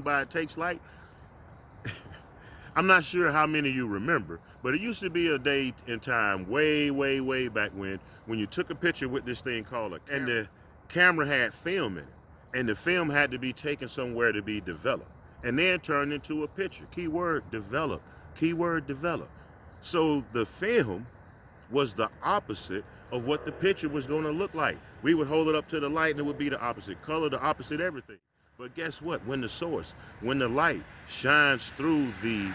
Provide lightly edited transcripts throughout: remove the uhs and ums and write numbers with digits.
by it takes light? I'm not sure how many of you remember, but it used to be a day in time way, way, way back when you took a picture with this thing called a camera, and the camera had film in it, and the film had to be taken somewhere to be developed, and then turned into a picture. Keyword develop, keyword develop. So the film was the opposite of what the picture was going to look like. We would hold it up to the light and it would be the opposite color, the opposite everything. But guess what? When the source, when the light shines through the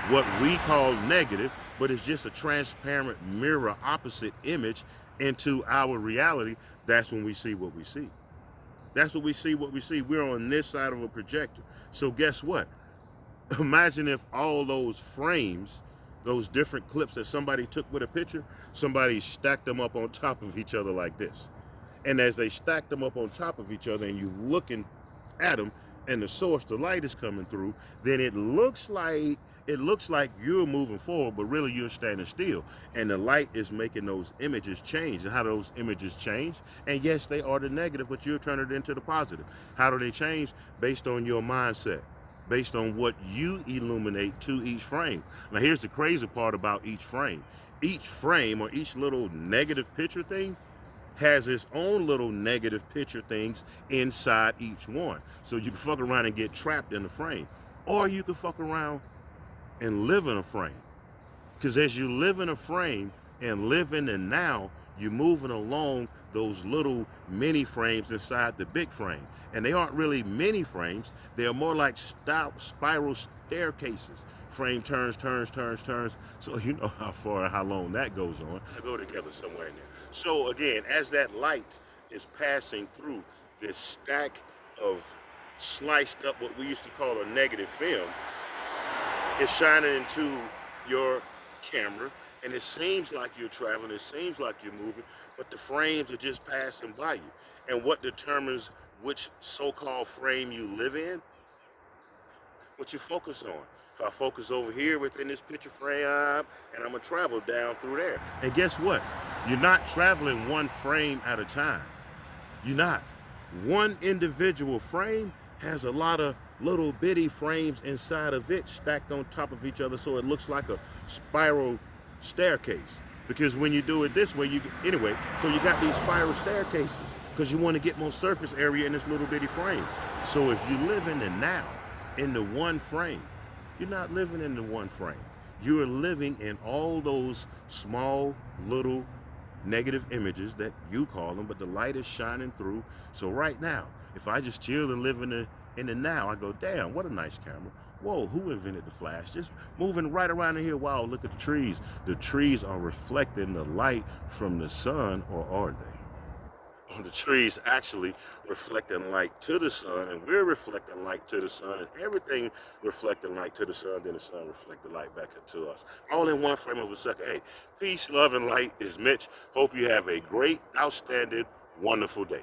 what we call negative, but it's just a transparent mirror opposite image into our reality, that's when we see what we see. That's what we see, what we see. We're on this side of a projector. So guess what? Imagine if all those frames, those different clips that somebody took with a picture, somebody stacked them up on top of each other like this. And as they stack them up on top of each other and you looking at them and the source, the light is coming through, then it looks like you're moving forward, but really you're standing still. And the light is making those images change. And how do those images change? And yes, they are the negative, but you're turning it into the positive. How do they change? Based on your mindset, based on what you illuminate to each frame. Now here's the crazy part about each frame. Each frame or each little negative picture thing has its own little negative picture things inside each one. So you can fuck around and get trapped in the frame. Or you can fuck around and live in a frame. Because as you live in a frame and live in the now, you're moving along those little mini frames inside the big frame. And they aren't really mini frames. They're more like spiral staircases. Frame turns, turns, turns, turns. So you know how far and how long that goes on. They go together somewhere in there. So again, as that light is passing through this stack of sliced up, what we used to call a negative film, it's shining into your camera, and it seems like you're traveling, it seems like you're moving, but the frames are just passing by you. And what determines which so-called frame you live in? What you focus on. If I focus over here within this picture frame, and I'm gonna travel down through there. And guess what? You're not traveling one frame at a time. You're not. One individual frame has a lot of little bitty frames inside of it stacked on top of each other, so it looks like a spiral staircase. Because when you do it this way, anyway, so you got these spiral staircases because you want to get more surface area in this little bitty frame. So if you live in the now, in the one frame, you're not living in the one frame. You are living in all those small little negative images that you call them, but the light is shining through. So right now, if I just chill and live in the now, I go, damn, what a nice camera. Whoa, who invented the flash? Just moving right around in here. Wow, look at the trees. The trees are reflecting the light from the sun, or are they? The trees actually reflecting light to the sun, and we're reflecting light to the sun, and everything reflecting light to the sun, then the sun reflecting light back to us. All in one frame of a second. Hey, peace, love, and light is Mitch. Hope you have a great, outstanding, wonderful day.